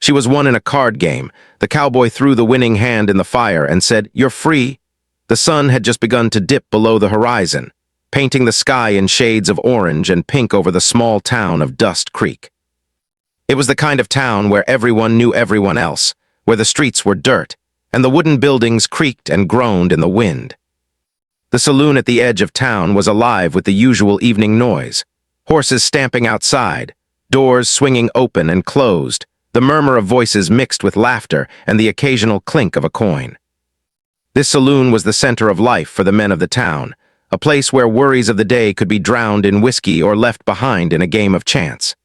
She was won in a card game. The cowboy threw the winning hand in the fire and said, "You're free." The sun had just begun to dip below the horizon, painting the sky in shades of orange and pink over the small town of Dust Creek. It was the kind of town where everyone knew everyone else, where the streets were dirt, and the wooden buildings creaked and groaned in the wind. The saloon at the edge of town was alive with the usual evening noise, horses stamping outside, doors swinging open and closed, the murmur of voices mixed with laughter and the occasional clink of a coin. This saloon was the center of life for the men of the town, a place where worries of the day could be drowned in whiskey or left behind in a game of chance.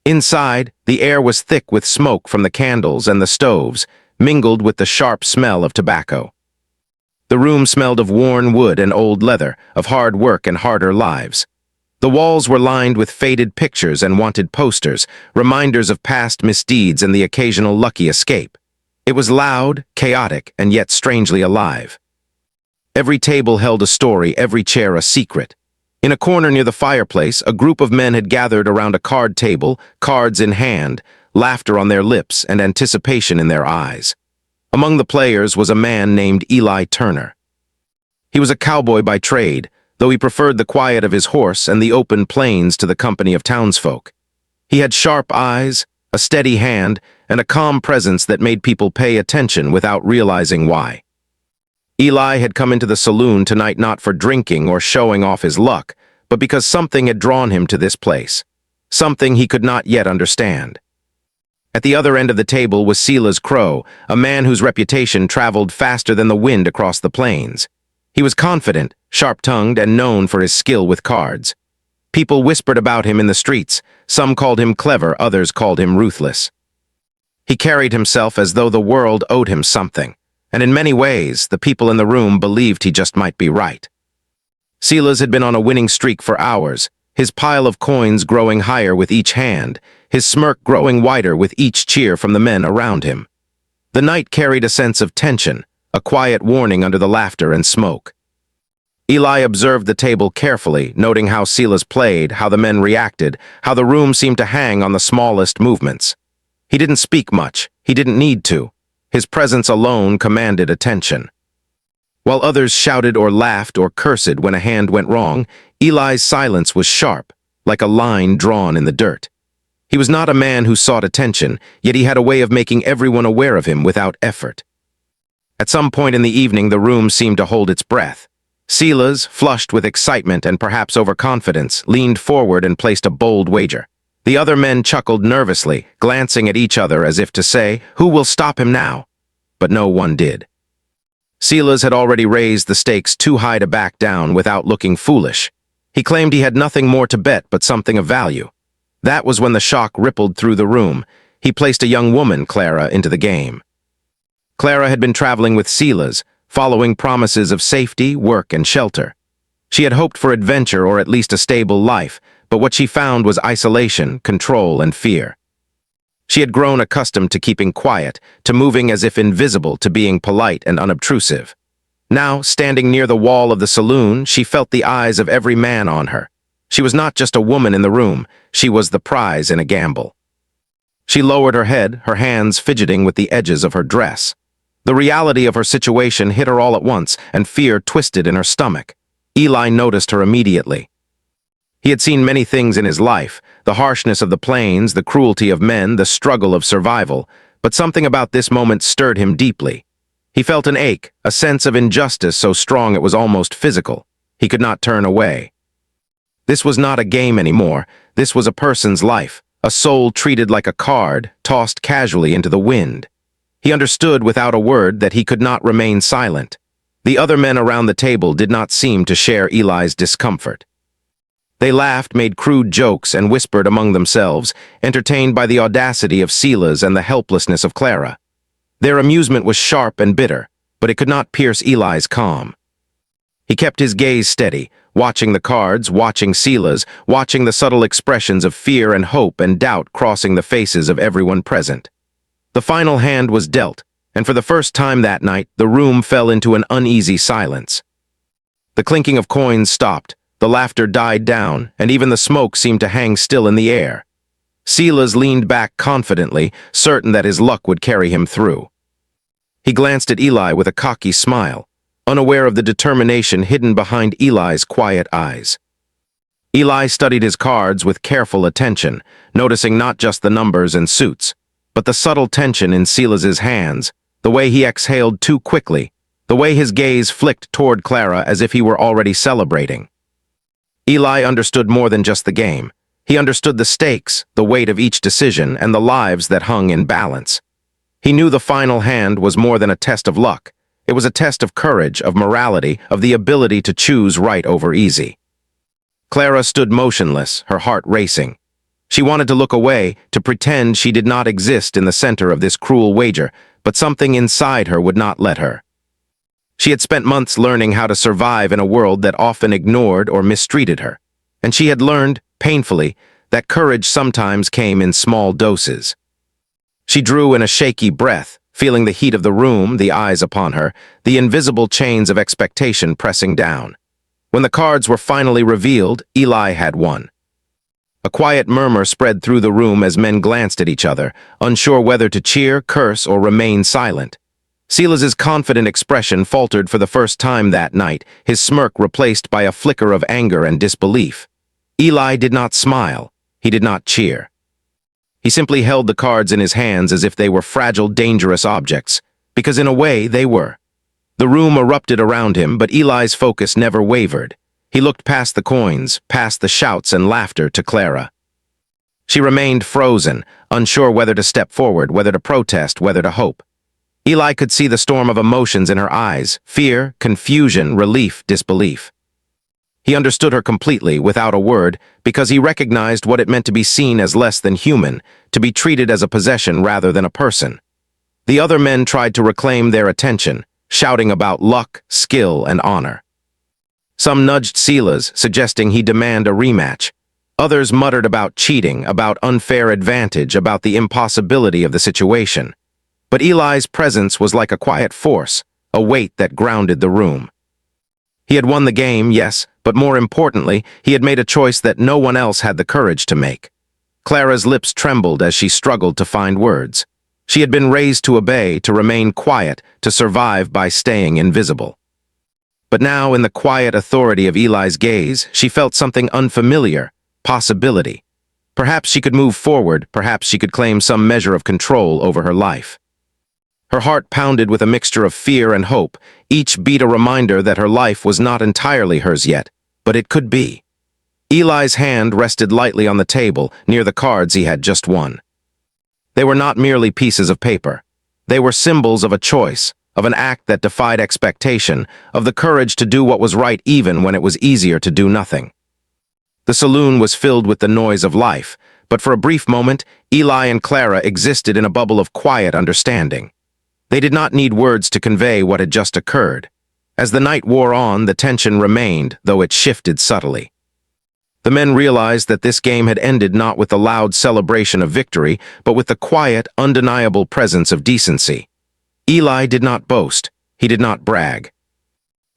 Inside, the air was thick with smoke from the candles and the stoves, mingled with the sharp smell of tobacco. The room smelled of worn wood and old leather, of hard work and harder lives. The walls were lined with faded pictures and wanted posters, reminders of past misdeeds and the occasional lucky escape. It was loud, chaotic, and yet strangely alive. Every table held a story, every chair a secret. In a corner near the fireplace, a group of men had gathered around a card table, cards in hand, laughter on their lips and anticipation in their eyes. Among the players was a man named Eli Turner. He was a cowboy by trade, though he preferred the quiet of his horse and the open plains to the company of townsfolk. He had sharp eyes, a steady hand, and a calm presence that made people pay attention without realizing why. Eli had come into the saloon tonight not for drinking or showing off his luck, but because something had drawn him to this place, something he could not yet understand. At the other end of the table was Silas Crow, a man whose reputation traveled faster than the wind across the plains. He was confident, sharp-tongued, and known for his skill with cards. People whispered about him in the streets. Some called him clever, others called him ruthless. He carried himself as though the world owed him something, and in many ways, the people in the room believed he just might be right. Silas had been on a winning streak for hours, his pile of coins growing higher with each hand, his smirk growing wider with each cheer from the men around him. The night carried a sense of tension, a quiet warning under the laughter and smoke. Eli observed the table carefully, noting how Silas played, how the men reacted, how the room seemed to hang on the smallest movements. He didn't speak much. He didn't need to. His presence alone commanded attention. While others shouted or laughed or cursed when a hand went wrong, Eli's silence was sharp, like a line drawn in the dirt. He was not a man who sought attention, yet he had a way of making everyone aware of him without effort. At some point in the evening, the room seemed to hold its breath. Silas, flushed with excitement and perhaps overconfidence, leaned forward and placed a bold wager. The other men chuckled nervously, glancing at each other as if to say, "Who will stop him now?" But no one did. Silas had already raised the stakes too high to back down without looking foolish. He claimed he had nothing more to bet but something of value. That was when the shock rippled through the room. He placed a young woman, Clara, into the game. Clara had been traveling with Silas, following promises of safety, work, and shelter. She had hoped for adventure or at least a stable life, but what she found was isolation, control, and fear. She had grown accustomed to keeping quiet, to moving as if invisible, to being polite and unobtrusive. Now, standing near the wall of the saloon, she felt the eyes of every man on her. She was not just a woman in the room, she was the prize in a gamble. She lowered her head, her hands fidgeting with the edges of her dress. The reality of her situation hit her all at once, and fear twisted in her stomach. Eli noticed her immediately. He had seen many things in his life, the harshness of the plains, the cruelty of men, the struggle of survival, but something about this moment stirred him deeply. He felt an ache, a sense of injustice so strong it was almost physical. He could not turn away. This was not a game anymore. This was a person's life, a soul treated like a card, tossed casually into the wind. He understood without a word that he could not remain silent. The other men around the table did not seem to share Eli's discomfort. They laughed, made crude jokes, and whispered among themselves, entertained by the audacity of Silas and the helplessness of Clara. Their amusement was sharp and bitter, but it could not pierce Eli's calm. He kept his gaze steady, watching the cards, watching Silas, watching the subtle expressions of fear and hope and doubt crossing the faces of everyone present. The final hand was dealt, and for the first time that night, the room fell into an uneasy silence. The clinking of coins stopped. The laughter died down, and even the smoke seemed to hang still in the air. Silas leaned back confidently, certain that his luck would carry him through. He glanced at Eli with a cocky smile, unaware of the determination hidden behind Eli's quiet eyes. Eli studied his cards with careful attention, noticing not just the numbers and suits, but the subtle tension in Silas's hands, the way he exhaled too quickly, the way his gaze flicked toward Clara as if he were already celebrating. Eli understood more than just the game. He understood the stakes, the weight of each decision, and the lives that hung in balance. He knew the final hand was more than a test of luck. It was a test of courage, of morality, of the ability to choose right over easy. Clara stood motionless, her heart racing. She wanted to look away, to pretend she did not exist in the center of this cruel wager, but something inside her would not let her. She had spent months learning how to survive in a world that often ignored or mistreated her, and she had learned, painfully, that courage sometimes came in small doses. She drew in a shaky breath, feeling the heat of the room, the eyes upon her, the invisible chains of expectation pressing down. When the cards were finally revealed, Eli had won. A quiet murmur spread through the room as men glanced at each other, unsure whether to cheer, curse, or remain silent. Silas's confident expression faltered for the first time that night, his smirk replaced by a flicker of anger and disbelief. Eli did not smile. He did not cheer. He simply held the cards in his hands as if they were fragile, dangerous objects, because in a way they were. The room erupted around him, but Eli's focus never wavered. He looked past the coins, past the shouts and laughter to Clara. She remained frozen, unsure whether to step forward, whether to protest, whether to hope. Eli could see the storm of emotions in her eyes: fear, confusion, relief, disbelief. He understood her completely, without a word, because he recognized what it meant to be seen as less than human, to be treated as a possession rather than a person. The other men tried to reclaim their attention, shouting about luck, skill, and honor. Some nudged Silas, suggesting he demand a rematch. Others muttered about cheating, about unfair advantage, about the impossibility of the situation. But Eli's presence was like a quiet force, a weight that grounded the room. He had won the game, yes, but more importantly, he had made a choice that no one else had the courage to make. Clara's lips trembled as she struggled to find words. She had been raised to obey, to remain quiet, to survive by staying invisible. But now, in the quiet authority of Eli's gaze, she felt something unfamiliar: possibility. Perhaps she could move forward, perhaps she could claim some measure of control over her life. Her heart pounded with a mixture of fear and hope, each beat a reminder that her life was not entirely hers yet, but it could be. Eli's hand rested lightly on the table, near the cards he had just won. They were not merely pieces of paper. They were symbols of a choice, of an act that defied expectation, of the courage to do what was right even when it was easier to do nothing. The saloon was filled with the noise of life, but for a brief moment, Eli and Clara existed in a bubble of quiet understanding. They did not need words to convey what had just occurred. As the night wore on, the tension remained, though it shifted subtly. The men realized that this game had ended not with the loud celebration of victory, but with the quiet, undeniable presence of decency. Eli did not boast. He did not brag.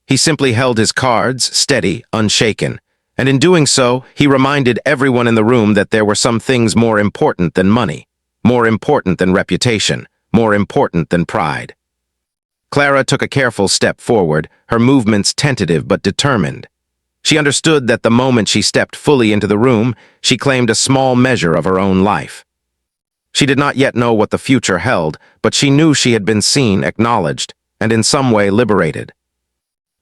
He simply held his cards, steady, unshaken, and in doing so, he reminded everyone in the room that there were some things more important than money, more important than reputation, more important than pride. Clara took a careful step forward, her movements tentative but determined. She understood that the moment she stepped fully into the room, she claimed a small measure of her own life. She did not yet know what the future held, but she knew she had been seen, acknowledged, and in some way liberated.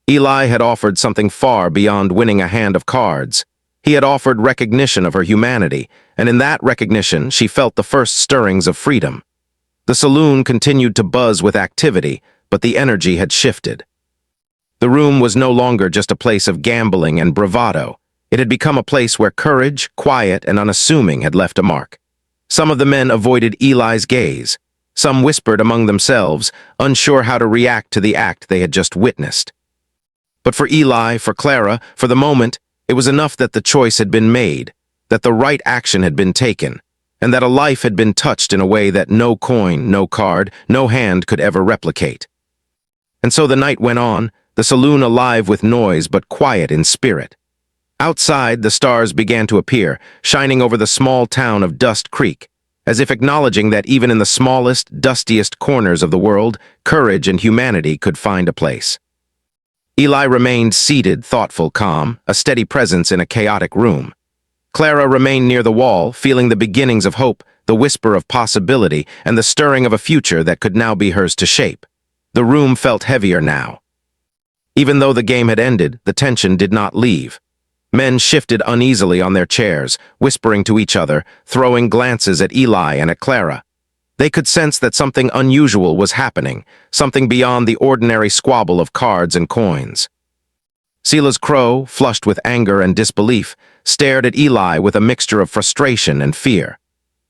Eli had offered something far beyond winning a hand of cards. He had offered recognition of her humanity, and in that recognition she felt the first stirrings of freedom. The saloon continued to buzz with activity, but the energy had shifted. The room was no longer just a place of gambling and bravado. It had become a place where courage, quiet, and unassuming had left a mark. Some of the men avoided Eli's gaze. Some whispered among themselves, unsure how to react to the act they had just witnessed. But for Eli, for Clara, for the moment, it was enough that the choice had been made, that the right action had been taken, and that a life had been touched in a way that no coin, no card, no hand could ever replicate. And so the night went on, the saloon alive with noise but quiet in spirit. Outside, the stars began to appear, shining over the small town of Dust Creek, as if acknowledging that even in the smallest, dustiest corners of the world, courage and humanity could find a place. Eli remained seated, thoughtful, calm, a steady presence in a chaotic room. Clara remained near the wall, feeling the beginnings of hope, the whisper of possibility, and the stirring of a future that could now be hers to shape. The room felt heavier now. Even though the game had ended, the tension did not leave. Men shifted uneasily on their chairs, whispering to each other, throwing glances at Eli and at Clara. They could sense that something unusual was happening, something beyond the ordinary squabble of cards and coins. Sila's crow, flushed with anger and disbelief, stared at Eli with a mixture of frustration and fear.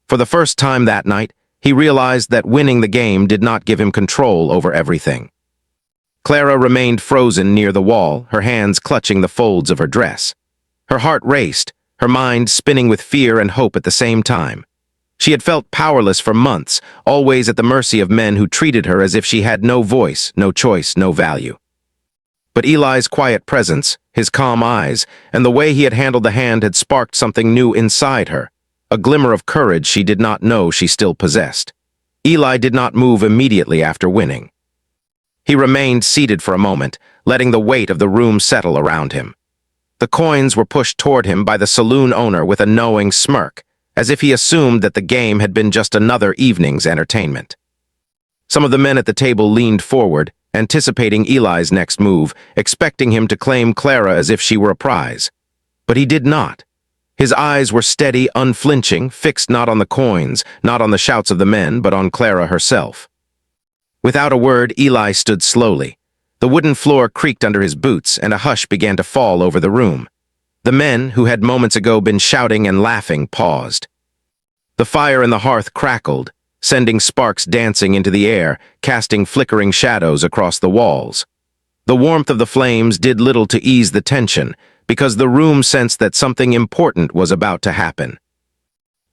For the first time that night, he realized that winning the game did not give him control over everything. Clara remained frozen near the wall, her hands clutching the folds of her dress. Her heart raced, her mind spinning with fear and hope at the same time. She had felt powerless for months, always at the mercy of men who treated her as if she had no voice, no choice, no value. But Eli's quiet presence, his calm eyes, and the way he had handled the hand had sparked something new inside her, a glimmer of courage she did not know she still possessed. Eli did not move immediately after winning. He remained seated for a moment, letting the weight of the room settle around him. The coins were pushed toward him by the saloon owner with a knowing smirk, as if he assumed that the game had been just another evening's entertainment. Some of the men at the table leaned forward, anticipating Eli's next move, expecting him to claim Clara as if she were a prize. But he did not. His eyes were steady, unflinching, fixed not on the coins, not on the shouts of the men, but on Clara herself. Without a word, Eli stood slowly. The wooden floor creaked under his boots, and a hush began to fall over the room. The men, who had moments ago been shouting and laughing, paused. The fire in the hearth crackled, sending sparks dancing into the air, casting flickering shadows across the walls. The warmth of the flames did little to ease the tension, because the room sensed that something important was about to happen.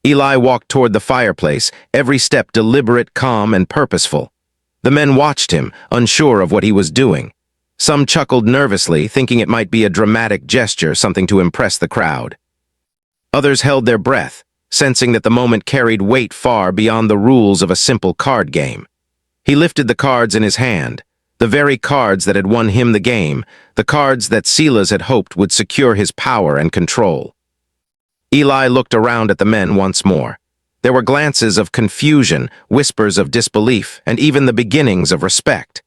Eli walked toward the fireplace, every step deliberate, calm, and purposeful. The men watched him, unsure of what he was doing. Some chuckled nervously, thinking it might be a dramatic gesture, something to impress the crowd. Others held their breath, sensing that the moment carried weight far beyond the rules of a simple card game. He lifted the cards in his hand, the very cards that had won him the game, the cards that Silas had hoped would secure his power and control. Eli looked around at the men once more. There were glances of confusion, whispers of disbelief, and even the beginnings of respect.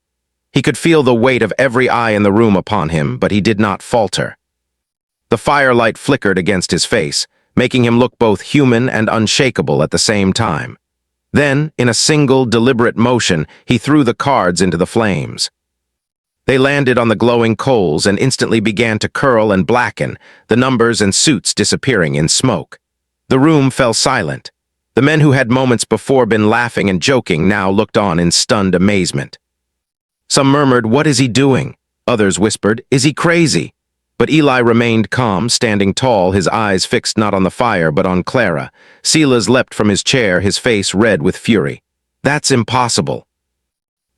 He could feel the weight of every eye in the room upon him, but he did not falter. The firelight flickered against his face, making him look both human and unshakable at the same time. Then, in a single, deliberate motion, he threw the cards into the flames. They landed on the glowing coals and instantly began to curl and blacken, the numbers and suits disappearing in smoke. The room fell silent. The men who had moments before been laughing and joking now looked on in stunned amazement. Some murmured, "What is he doing?" Others whispered, "Is he crazy?" But Eli remained calm, standing tall, his eyes fixed not on the fire but on Clara. Silas leapt from his chair, his face red with fury. "That's impossible."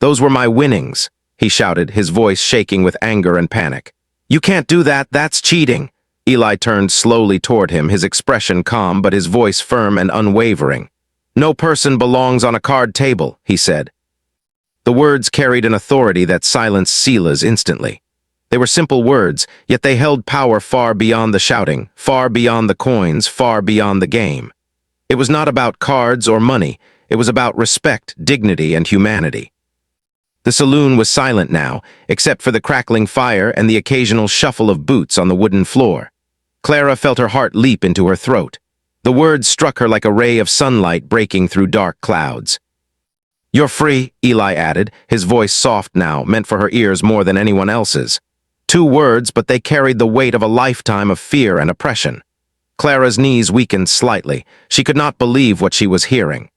"Those were my winnings," he shouted, his voice shaking with anger and panic. "You can't do that, that's cheating." Eli turned slowly toward him, his expression calm but his voice firm and unwavering. "No person belongs on a card table," he said. The words carried an authority that silenced Silas instantly. They were simple words, yet they held power far beyond the shouting, far beyond the coins, far beyond the game. It was not about cards or money, it was about respect, dignity, and humanity. The saloon was silent now, except for the crackling fire and the occasional shuffle of boots on the wooden floor. Clara felt her heart leap into her throat. The words struck her like a ray of sunlight breaking through dark clouds. "You're free," Eli added, his voice soft now, meant for her ears more than anyone else's. 2 words, but they carried the weight of a lifetime of fear and oppression. Clara's knees weakened slightly. She could not believe what she was hearing.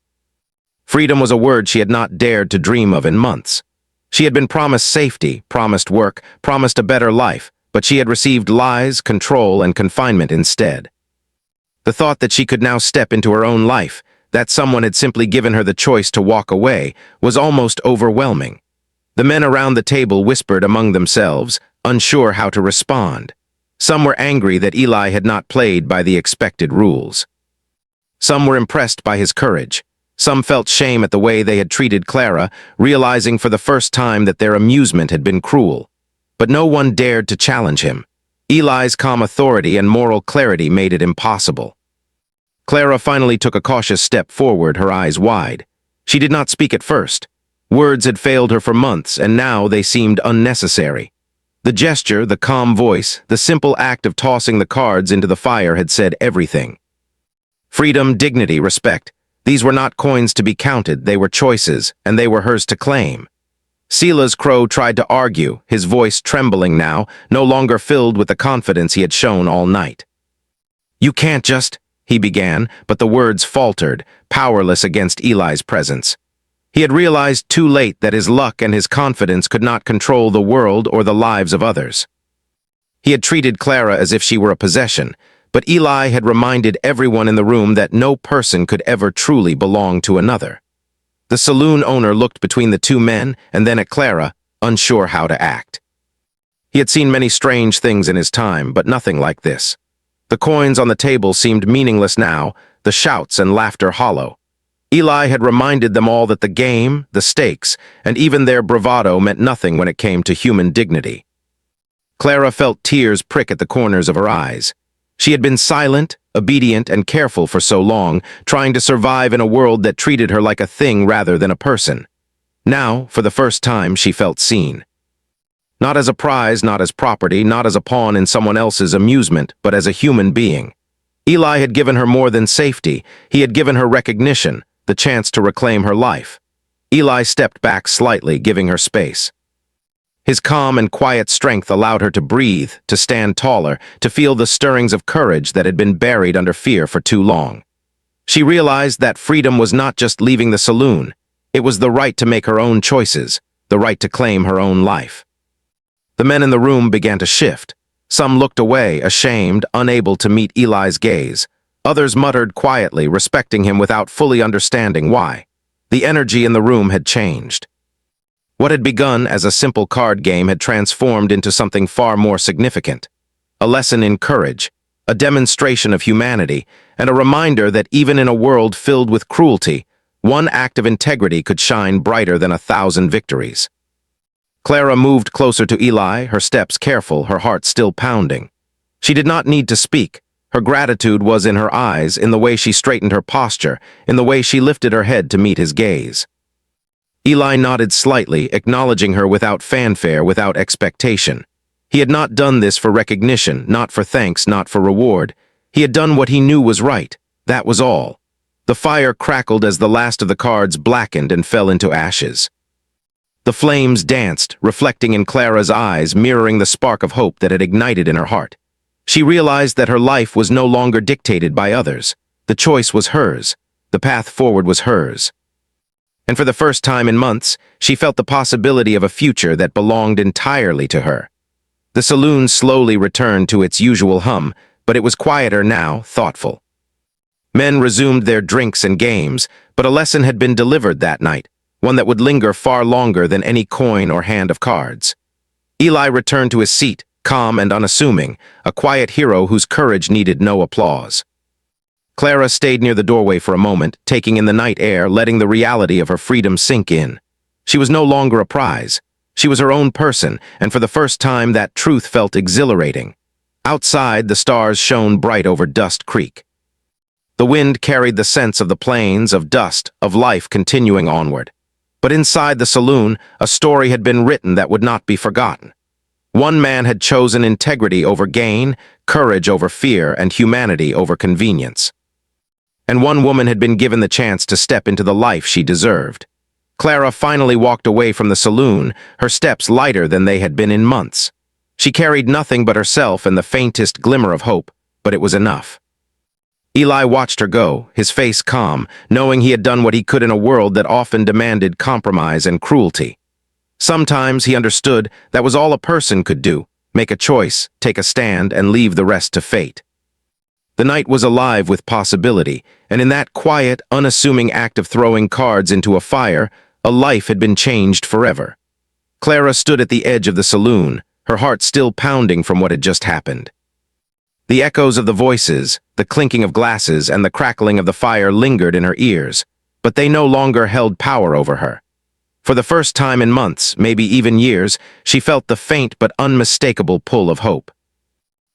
Freedom was a word she had not dared to dream of in months. She had been promised safety, promised work, promised a better life, but she had received lies, control, and confinement instead. The thought that she could now step into her own life, that someone had simply given her the choice to walk away, was almost overwhelming. The men around the table whispered among themselves, unsure how to respond. Some were angry that Eli had not played by the expected rules. Some were impressed by his courage. Some felt shame at the way they had treated Clara, realizing for the first time that their amusement had been cruel. But no one dared to challenge him. Eli's calm authority and moral clarity made it impossible. Clara finally took a cautious step forward, her eyes wide. She did not speak at first. Words had failed her for months, and now they seemed unnecessary. The gesture, the calm voice, the simple act of tossing the cards into the fire had said everything. Freedom, dignity, respect. These were not coins to be counted, they were choices, and they were hers to claim. Sila's crow tried to argue, his voice trembling now, no longer filled with the confidence he had shown all night. "You can't just," he began, but the words faltered, powerless against Eli's presence. He had realized too late that his luck and his confidence could not control the world or the lives of others. He had treated Clara as if she were a possession, but Eli had reminded everyone in the room that no person could ever truly belong to another. The saloon owner looked between the two men and then at Clara, unsure how to act. He had seen many strange things in his time, but nothing like this. The coins on the table seemed meaningless now, the shouts and laughter hollow. Eli had reminded them all that the game, the stakes, and even their bravado meant nothing when it came to human dignity. Clara felt tears prick at the corners of her eyes. She had been silent, obedient, and careful for so long, trying to survive in a world that treated her like a thing rather than a person. Now, for the first time, she felt seen. Not as a prize, not as property, not as a pawn in someone else's amusement, but as a human being. Eli had given her more than safety. He had given her recognition, the chance to reclaim her life. Eli stepped back slightly, giving her space. His calm and quiet strength allowed her to breathe, to stand taller, to feel the stirrings of courage that had been buried under fear for too long. She realized that freedom was not just leaving the saloon. It was the right to make her own choices, the right to claim her own life. The men in the room began to shift. Some looked away, ashamed, unable to meet Eli's gaze. Others muttered quietly, respecting him without fully understanding why. The energy in the room had changed. What had begun as a simple card game had transformed into something far more significant. A lesson in courage, a demonstration of humanity, and a reminder that even in a world filled with cruelty, one act of integrity could shine brighter than 1,000 victories. Clara moved closer to Eli, her steps careful, her heart still pounding. She did not need to speak. Her gratitude was in her eyes, in the way she straightened her posture, in the way she lifted her head to meet his gaze. Eli nodded slightly, acknowledging her without fanfare, without expectation. He had not done this for recognition, not for thanks, not for reward. He had done what he knew was right. That was all. The fire crackled as the last of the cards blackened and fell into ashes. The flames danced, reflecting in Clara's eyes, mirroring the spark of hope that had ignited in her heart. She realized that her life was no longer dictated by others. The choice was hers. The path forward was hers. And for the first time in months, she felt the possibility of a future that belonged entirely to her. The saloon slowly returned to its usual hum, but it was quieter now, thoughtful. Men resumed their drinks and games, but a lesson had been delivered that night, one that would linger far longer than any coin or hand of cards. Eli returned to his seat, calm and unassuming, a quiet hero whose courage needed no applause. Clara stayed near the doorway for a moment, taking in the night air, letting the reality of her freedom sink in. She was no longer a prize. She was her own person, and for the first time that truth felt exhilarating. Outside, the stars shone bright over Dust Creek. The wind carried the sense of the plains, of dust, of life continuing onward. But inside the saloon, a story had been written that would not be forgotten. One man had chosen integrity over gain, courage over fear, and humanity over convenience. And one woman had been given the chance to step into the life she deserved. Clara finally walked away from the saloon, her steps lighter than they had been in months. She carried nothing but herself and the faintest glimmer of hope, but it was enough. Eli watched her go, his face calm, knowing he had done what he could in a world that often demanded compromise and cruelty. Sometimes, he understood, that was all a person could do, make a choice, take a stand, and leave the rest to fate. The night was alive with possibility, and in that quiet, unassuming act of throwing cards into a fire, a life had been changed forever. Clara stood at the edge of the saloon, her heart still pounding from what had just happened. The echoes of the voices, the clinking of glasses, and the crackling of the fire lingered in her ears, but they no longer held power over her. For the first time in months, maybe even years, she felt the faint but unmistakable pull of hope.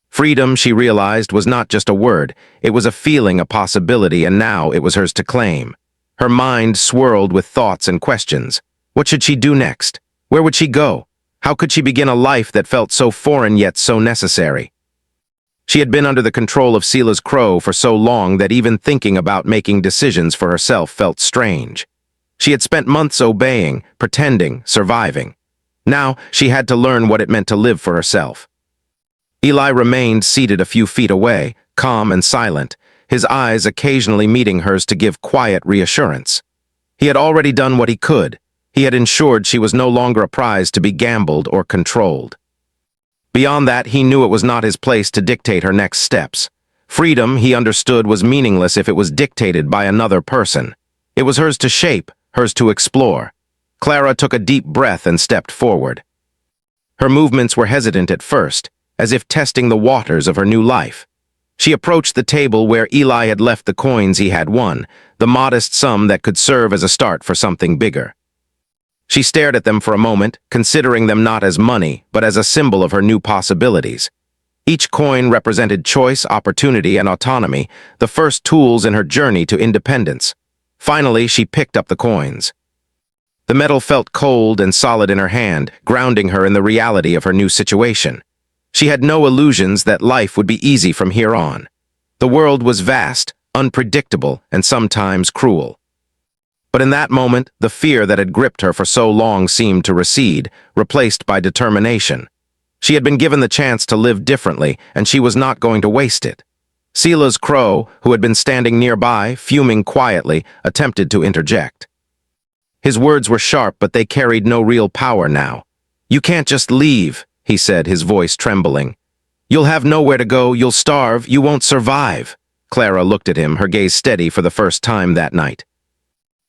Freedom, she realized, was not just a word, it was a feeling, a possibility, and now it was hers to claim. Her mind swirled with thoughts and questions. What should she do next? Where would she go? How could she begin a life that felt so foreign yet so necessary? She had been under the control of Sila's crow for so long that even thinking about making decisions for herself felt strange. She had spent months obeying, pretending, surviving. Now she had to learn what it meant to live for herself. Eli remained seated a few feet away, calm and silent, his eyes occasionally meeting hers to give quiet reassurance. He had already done what he could. He had ensured she was no longer a prize to be gambled or controlled. Beyond that, he knew it was not his place to dictate her next steps. Freedom, he understood, was meaningless if it was dictated by another person. It was hers to shape, hers to explore. Clara took a deep breath and stepped forward. Her movements were hesitant at first, as if testing the waters of her new life. She approached the table where Eli had left the coins he had won, the modest sum that could serve as a start for something bigger. She stared at them for a moment, considering them not as money, but as a symbol of her new possibilities. Each coin represented choice, opportunity, and autonomy, the first tools in her journey to independence. Finally, she picked up the coins. The metal felt cold and solid in her hand, grounding her in the reality of her new situation. She had no illusions that life would be easy from here on. The world was vast, unpredictable, and sometimes cruel. But in that moment, the fear that had gripped her for so long seemed to recede, replaced by determination. She had been given the chance to live differently, and she was not going to waste it. Sila's crow, who had been standing nearby, fuming quietly, attempted to interject. His words were sharp, but they carried no real power now. "You can't just leave," he said, his voice trembling. "You'll have nowhere to go, you'll starve, you won't survive." Clara looked at him, her gaze steady for the first time that night.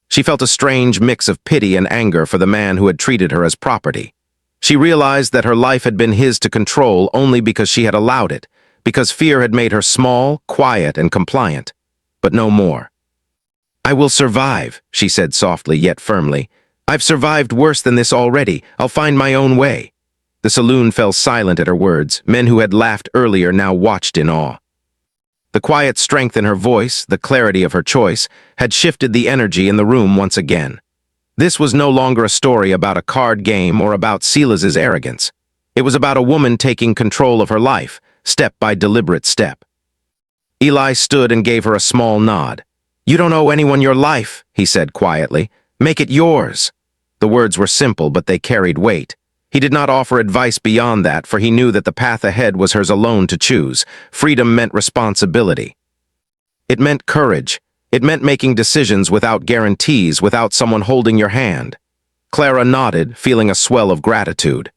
She felt a strange mix of pity and anger for the man who had treated her as property. She realized that her life had been his to control only because she had allowed it, because fear had made her small, quiet, and compliant, but no more. "I will survive," she said softly yet firmly. "I've survived worse than this already. I'll find my own way." The saloon fell silent at her words. Men who had laughed earlier now watched in awe. The quiet strength in her voice, the clarity of her choice, had shifted the energy in the room once again. This was no longer a story about a card game or about Silas's arrogance. It was about a woman taking control of her life, step by deliberate step. Eli stood and gave her a small nod. "You don't owe anyone your life," he said quietly. "Make it yours." The words were simple, but they carried weight. He did not offer advice beyond that, for he knew that the path ahead was hers alone to choose. Freedom meant responsibility. It meant courage. It meant making decisions without guarantees, without someone holding your hand. Clara nodded, feeling a swell of gratitude.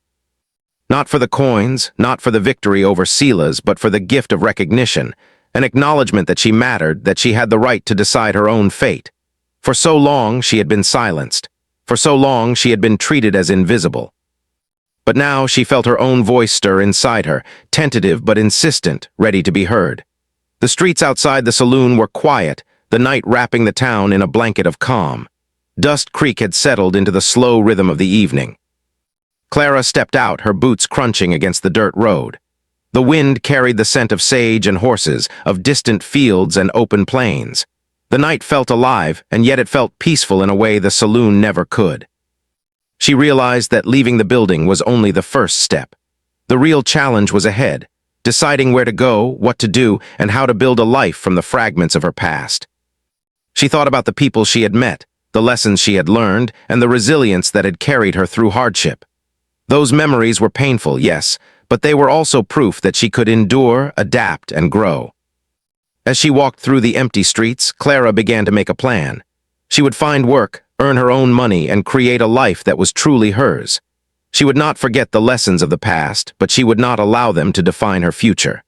Not for the coins, not for the victory over Sila's, but for the gift of recognition, an acknowledgement that she mattered, that she had the right to decide her own fate. For so long, she had been silenced. For so long, she had been treated as invisible. But now she felt her own voice stir inside her, tentative but insistent, ready to be heard. The streets outside the saloon were quiet, the night wrapping the town in a blanket of calm. Dust Creek had settled into the slow rhythm of the evening. Clara stepped out, her boots crunching against the dirt road. The wind carried the scent of sage and horses, of distant fields and open plains. The night felt alive, and yet it felt peaceful in a way the saloon never could. She realized that leaving the building was only the first step. The real challenge was ahead, deciding where to go, what to do, and how to build a life from the fragments of her past. She thought about the people she had met, the lessons she had learned, and the resilience that had carried her through hardship. Those memories were painful, yes, but they were also proof that she could endure, adapt, and grow. As she walked through the empty streets, Clara began to make a plan. She would find work, earn her own money, and create a life that was truly hers. She would not forget the lessons of the past, but she would not allow them to define her future.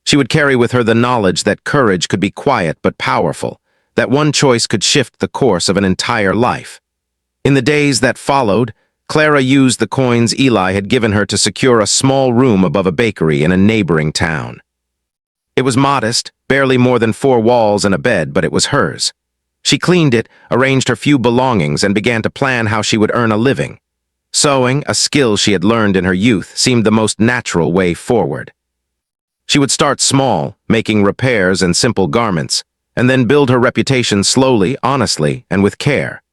She would carry with her the knowledge that courage could be quiet but powerful, that one choice could shift the course of an entire life. In the days that followed, Clara used the coins Eli had given her to secure a small room above a bakery in a neighboring town. It was modest, barely more than 4 walls and a bed, but it was hers. She cleaned it, arranged her few belongings, and began to plan how she would earn a living. Sewing, a skill she had learned in her youth, seemed the most natural way forward. She would start small, making repairs and simple garments, and then build her reputation slowly, honestly, and with care.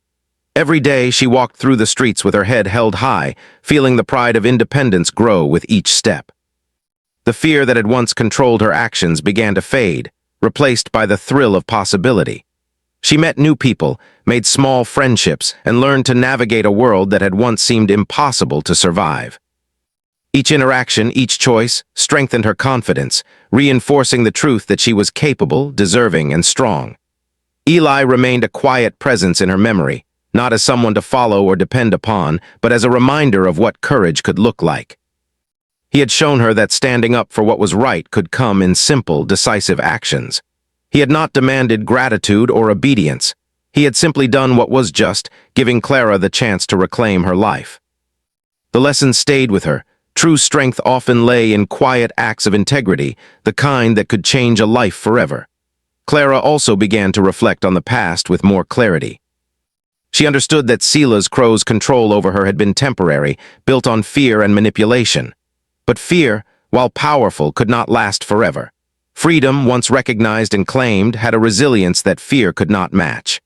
Every day she walked through the streets with her head held high, feeling the pride of independence grow with each step. The fear that had once controlled her actions began to fade, replaced by the thrill of possibility. She met new people, made small friendships, and learned to navigate a world that had once seemed impossible to survive. Each interaction, each choice, strengthened her confidence, reinforcing the truth that she was capable, deserving, and strong. Eli remained a quiet presence in her memory, not as someone to follow or depend upon, but as a reminder of what courage could look like. He had shown her that standing up for what was right could come in simple, decisive actions. He had not demanded gratitude or obedience. He had simply done what was just, giving Clara the chance to reclaim her life. The lesson stayed with her. True strength often lay in quiet acts of integrity, the kind that could change a life forever. Clara also began to reflect on the past with more clarity. She understood that Sila's crow's control over her had been temporary, built on fear and manipulation. But fear, while powerful, could not last forever. Freedom, once recognized and claimed, had a resilience that fear could not match.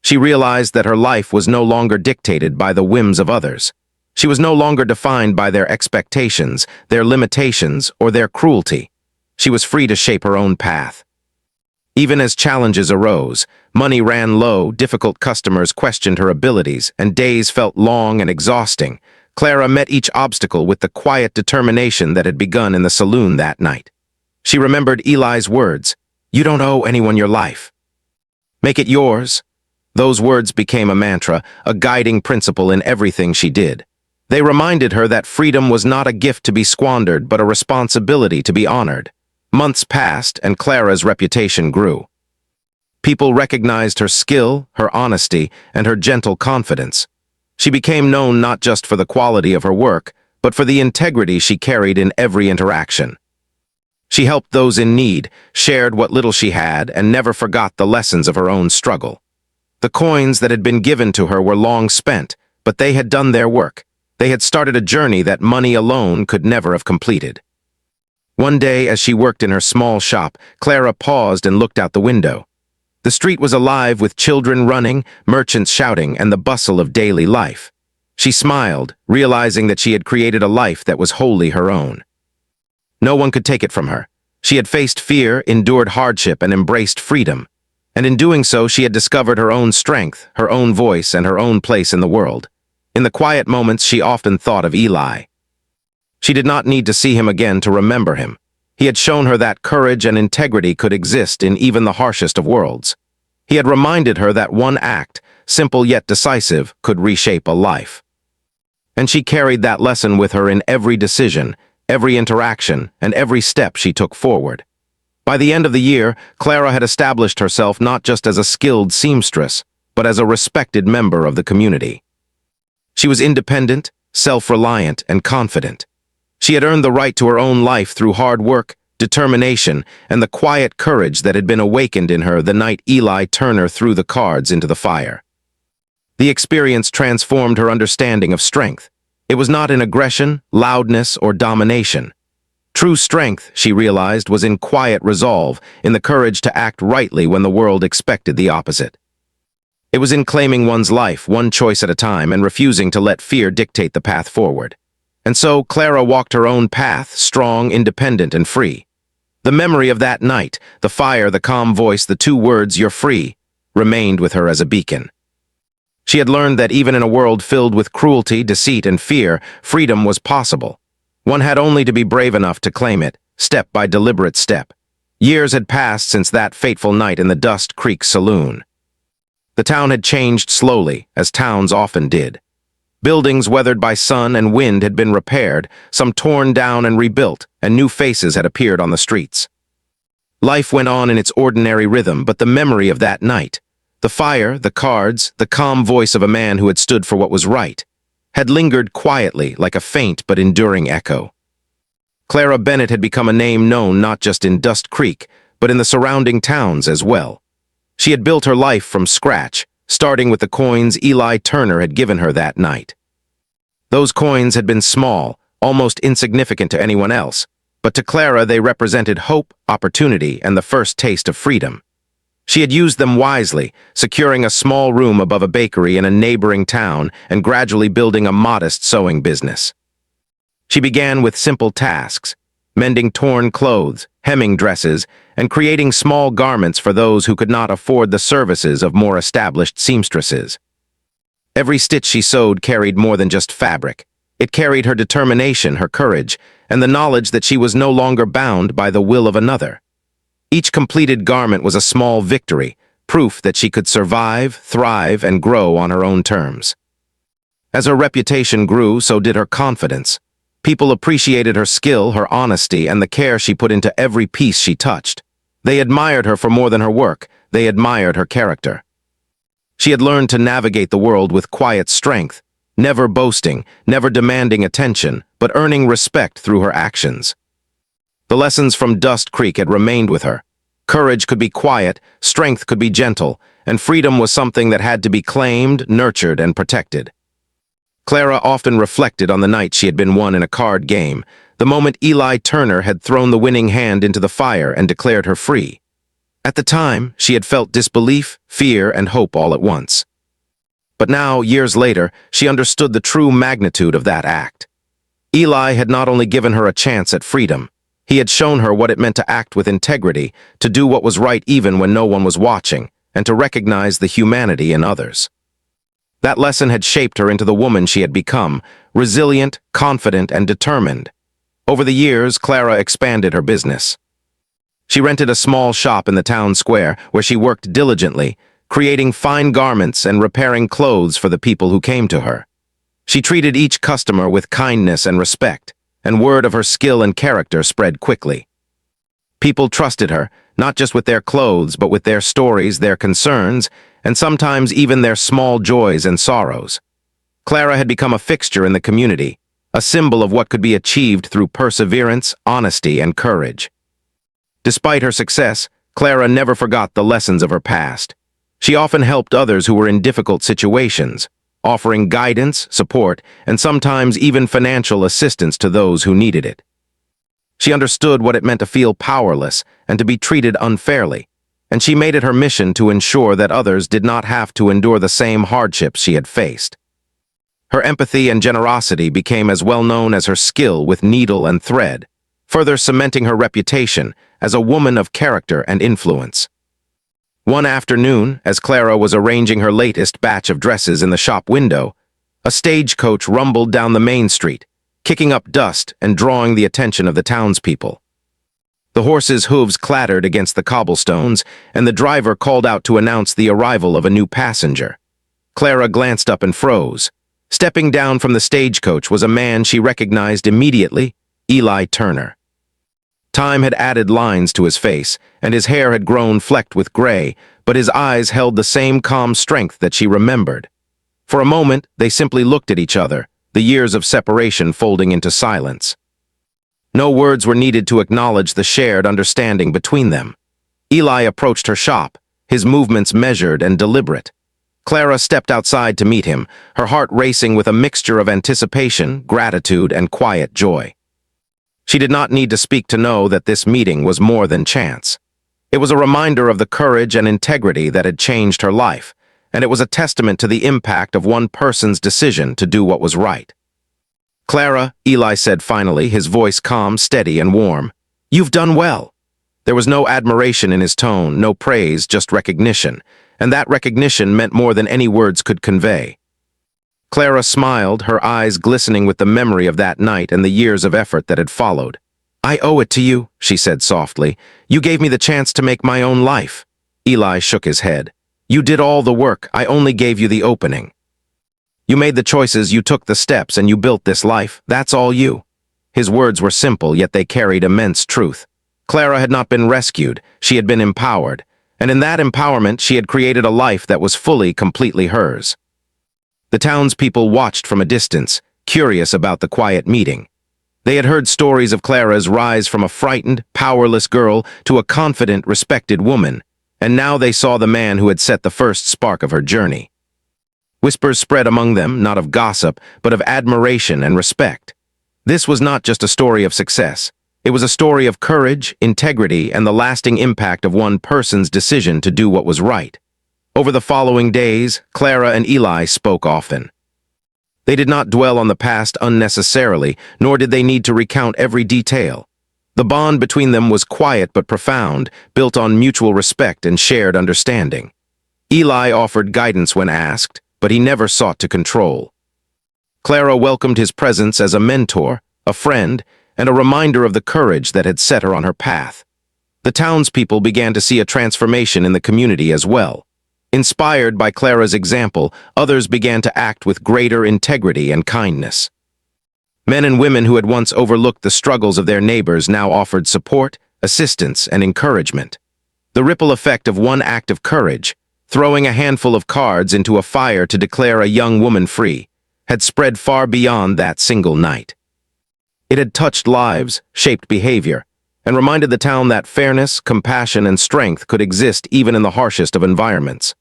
She realized that her life was no longer dictated by the whims of others. She was no longer defined by their expectations, their limitations, or their cruelty. She was free to shape her own path. Even as challenges arose, money ran low, difficult customers questioned her abilities, and days felt long and exhausting, Clara met each obstacle with the quiet determination that had begun in the saloon that night. She remembered Eli's words, "You don't owe anyone your life. Make it yours." Those words became a mantra, a guiding principle in everything she did. They reminded her that freedom was not a gift to be squandered, but a responsibility to be honored. Months passed, and Clara's reputation grew. People recognized her skill, her honesty, and her gentle confidence. She became known not just for the quality of her work, but for the integrity she carried in every interaction. She helped those in need, shared what little she had, and never forgot the lessons of her own struggle. The coins that had been given to her were long spent, but they had done their work. They had started a journey that money alone could never have completed. One day, as she worked in her small shop, Clara paused and looked out the window. The street was alive with children running, merchants shouting, and the bustle of daily life. She smiled, realizing that she had created a life that was wholly her own. No one could take it from her. She had faced fear, endured hardship, and embraced freedom. And in doing so, she had discovered her own strength, her own voice, and her own place in the world. In the quiet moments, she often thought of Eli. She did not need to see him again to remember him. He had shown her that courage and integrity could exist in even the harshest of worlds. He had reminded her that one act, simple yet decisive, could reshape a life. And she carried that lesson with her in every decision, every interaction, and every step she took forward. By the end of the year, Clara had established herself not just as a skilled seamstress, but as a respected member of the community. She was independent, self-reliant, and confident. She had earned the right to her own life through hard work, determination, and the quiet courage that had been awakened in her the night Eli Turner threw the cards into the fire. The experience transformed her understanding of strength. It was not in aggression, loudness, or domination. True strength, she realized, was in quiet resolve, in the courage to act rightly when the world expected the opposite. It was in claiming one's life, one choice at a time, and refusing to let fear dictate the path forward. And so Clara walked her own path, strong, independent, and free. The memory of that night, the fire, the calm voice, the 2 words, "You're free," remained with her as a beacon. She had learned that even in a world filled with cruelty, deceit, and fear, freedom was possible. One had only to be brave enough to claim it, step by deliberate step. Years had passed since that fateful night in the Dust Creek saloon. The town had changed slowly, as towns often did. Buildings weathered by sun and wind had been repaired, some torn down and rebuilt, and new faces had appeared on the streets. Life went on in its ordinary rhythm, but the memory of that night, the fire, the cards, the calm voice of a man who had stood for what was right, had lingered quietly like a faint but enduring echo. Clara Bennett had become a name known not just in Dust Creek, but in the surrounding towns as well. She had built her life from scratch, starting with the coins Eli Turner had given her that night. Those coins had been small, almost insignificant to anyone else, but to Clara they represented hope, opportunity, and the first taste of freedom. She had used them wisely, securing a small room above a bakery in a neighboring town and gradually building a modest sewing business. She began with simple tasks, mending torn clothes, hemming dresses, and creating small garments for those who could not afford the services of more established seamstresses. Every stitch she sewed carried more than just fabric. It carried her determination, her courage, and the knowledge that she was no longer bound by the will of another. Each completed garment was a small victory, proof that she could survive, thrive, and grow on her own terms. As her reputation grew, so did her confidence. People appreciated her skill, her honesty, and the care she put into every piece she touched. They admired her for more than her work. They admired her character. She had learned to navigate the world with quiet strength, never boasting, never demanding attention, but earning respect through her actions. The lessons from Dust Creek had remained with her. Courage could be quiet, strength could be gentle, and freedom was something that had to be claimed, nurtured, and protected. Clara often reflected on the night she had been won in a card game, the moment Eli Turner had thrown the winning hand into the fire and declared her free. At the time, she had felt disbelief, fear, and hope all at once. But now, years later, she understood the true magnitude of that act. Eli had not only given her a chance at freedom, he had shown her what it meant to act with integrity, to do what was right even when no one was watching, and to recognize the humanity in others. That lesson had shaped her into the woman she had become, resilient, confident, and determined. Over the years, Clara expanded her business. She rented a small shop in the town square where she worked diligently, creating fine garments and repairing clothes for the people who came to her. She treated each customer with kindness and respect, and word of her skill and character spread quickly. People trusted her, not just with their clothes, but with their stories, their concerns, and sometimes even their small joys and sorrows. Clara had become a fixture in the community, a symbol of what could be achieved through perseverance, honesty, and courage. Despite her success, Clara never forgot the lessons of her past. She often helped others who were in difficult situations, offering guidance, support, and sometimes even financial assistance to those who needed it. She understood what it meant to feel powerless and to be treated unfairly, and she made it her mission to ensure that others did not have to endure the same hardships she had faced. Her empathy and generosity became as well known as her skill with needle and thread, further cementing her reputation as a woman of character and influence. One afternoon, as Clara was arranging her latest batch of dresses in the shop window, a stagecoach rumbled down the main street, kicking up dust and drawing the attention of the townspeople. The horse's hooves clattered against the cobblestones, and the driver called out to announce the arrival of a new passenger. Clara glanced up and froze. Stepping down from the stagecoach was a man she recognized immediately, Eli Turner. Time had added lines to his face, and his hair had grown flecked with gray, but his eyes held the same calm strength that she remembered. For a moment, they simply looked at each other, the years of separation folding into silence. No words were needed to acknowledge the shared understanding between them. Eli approached her shop, his movements measured and deliberate. Clara stepped outside to meet him, her heart racing with a mixture of anticipation, gratitude, and quiet joy. She did not need to speak to know that this meeting was more than chance. It was a reminder of the courage and integrity that had changed her life, and it was a testament to the impact of one person's decision to do what was right. "Clara," Eli said finally, his voice calm, steady, and warm, "you've done well." There was no admiration in his tone, no praise, just recognition, and that recognition meant more than any words could convey. Clara smiled, her eyes glistening with the memory of that night and the years of effort that had followed. "I owe it to you," she said softly. "You gave me the chance to make my own life." Eli shook his head. "You did all the work, I only gave you the opening. You made the choices, you took the steps, and you built this life. That's all you." His words were simple, yet they carried immense truth. Clara had not been rescued, she had been empowered, and in that empowerment she had created a life that was fully, completely hers. The townspeople watched from a distance, curious about the quiet meeting. They had heard stories of Clara's rise from a frightened, powerless girl to a confident, respected woman, and now they saw the man who had set the first spark of her journey. Whispers spread among them, not of gossip, but of admiration and respect. This was not just a story of success. It was a story of courage, integrity, and the lasting impact of one person's decision to do what was right. Over the following days, Clara and Eli spoke often. They did not dwell on the past unnecessarily, nor did they need to recount every detail. The bond between them was quiet but profound, built on mutual respect and shared understanding. Eli offered guidance when asked, but he never sought to control. Clara welcomed his presence as a mentor, a friend, and a reminder of the courage that had set her on her path. The townspeople began to see a transformation in the community as well. Inspired by Clara's example, others began to act with greater integrity and kindness. Men and women who had once overlooked the struggles of their neighbors now offered support, assistance, and encouragement. The ripple effect of one act of courage, throwing a handful of cards into a fire to declare a young woman free, had spread far beyond that single night. It had touched lives, shaped behavior, and reminded the town that fairness, compassion, and strength could exist even in the harshest of environments.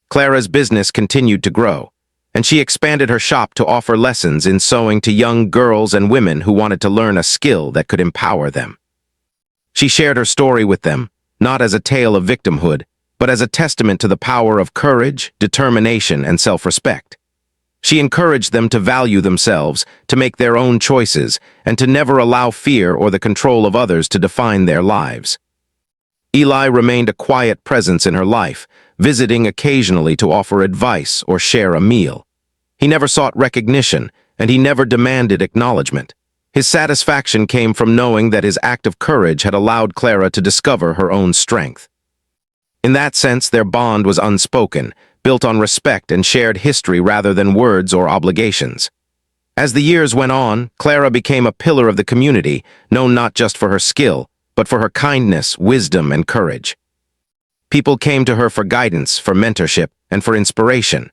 Clara's business continued to grow, and she expanded her shop to offer lessons in sewing to young girls and women who wanted to learn a skill that could empower them. She shared her story with them, not as a tale of victimhood, but as a testament to the power of courage, determination, and self-respect. She encouraged them to value themselves, to make their own choices, and to never allow fear or the control of others to define their lives. Eli remained a quiet presence in her life, visiting occasionally to offer advice or share a meal. He never sought recognition, and he never demanded acknowledgement. His satisfaction came from knowing that his act of courage had allowed Clara to discover her own strength. In that sense, their bond was unspoken, built on respect and shared history rather than words or obligations. As the years went on, Clara became a pillar of the community, known not just for her skill, but for her kindness, wisdom, and courage. People came to her for guidance, for mentorship, and for inspiration.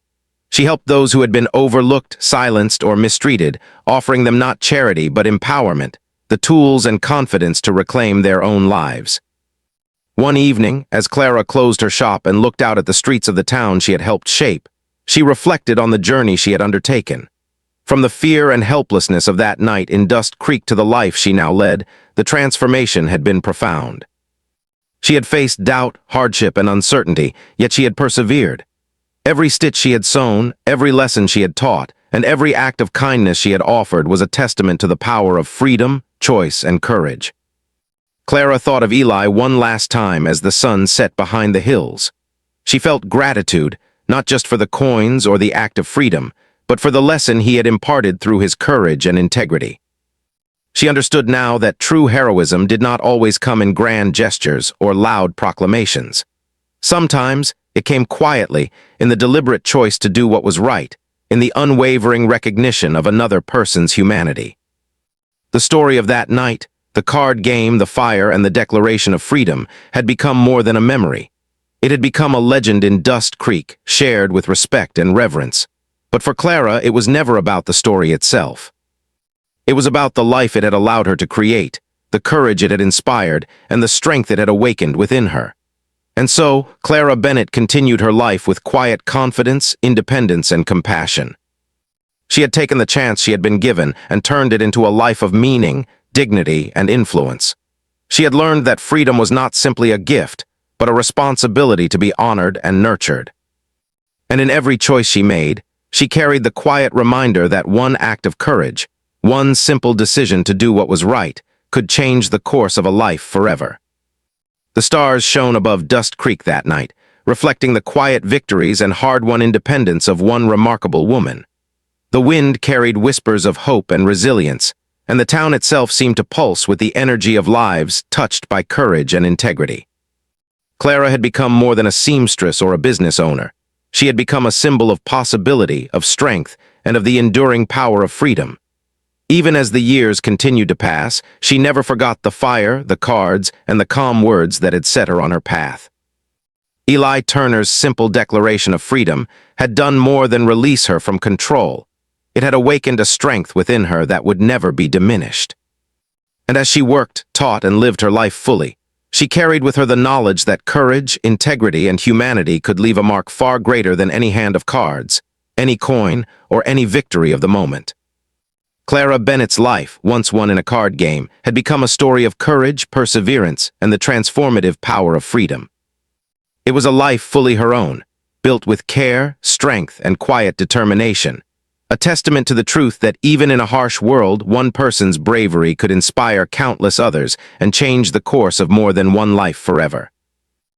She helped those who had been overlooked, silenced, or mistreated, offering them not charity but empowerment, the tools and confidence to reclaim their own lives. One evening, as Clara closed her shop and looked out at the streets of the town she had helped shape, she reflected on the journey she had undertaken. From the fear and helplessness of that night in Dust Creek to the life she now led, the transformation had been profound. She had faced doubt, hardship, and uncertainty, yet she had persevered. Every stitch she had sewn, every lesson she had taught, and every act of kindness she had offered was a testament to the power of freedom, choice, and courage. Clara thought of Eli one last time as the sun set behind the hills. She felt gratitude, not just for the coins or the act of freedom, but for the lesson he had imparted through his courage and integrity. She understood now that true heroism did not always come in grand gestures or loud proclamations. Sometimes it came quietly, in the deliberate choice to do what was right, in the unwavering recognition of another person's humanity. The story of that night, the card game, the fire, and the declaration of freedom had become more than a memory. It had become a legend in Dust Creek, shared with respect and reverence. But for Clara, it was never about the story itself. It was about the life it had allowed her to create, the courage it had inspired, and the strength it had awakened within her. And so, Clara Bennett continued her life with quiet confidence, independence, and compassion. She had taken the chance she had been given and turned it into a life of meaning, dignity, and influence. She had learned that freedom was not simply a gift, but a responsibility to be honored and nurtured. And in every choice she made, she carried the quiet reminder that one act of courage, one simple decision to do what was right, could change the course of a life forever. The stars shone above Dust Creek that night, reflecting the quiet victories and hard-won independence of one remarkable woman. The wind carried whispers of hope and resilience, and the town itself seemed to pulse with the energy of lives touched by courage and integrity. Clara had become more than a seamstress or a business owner. She had become a symbol of possibility, of strength, and of the enduring power of freedom. Even as the years continued to pass, she never forgot the fire, the cards, and the calm words that had set her on her path. Eli Turner's simple declaration of freedom had done more than release her from control. It had awakened a strength within her that would never be diminished. And as she worked, taught, and lived her life fully, she carried with her the knowledge that courage, integrity, and humanity could leave a mark far greater than any hand of cards, any coin, or any victory of the moment. Clara Bennett's life, once won in a card game, had become a story of courage, perseverance, and the transformative power of freedom. It was a life fully her own, built with care, strength, and quiet determination, a testament to the truth that even in a harsh world, one person's bravery could inspire countless others and change the course of more than one life forever.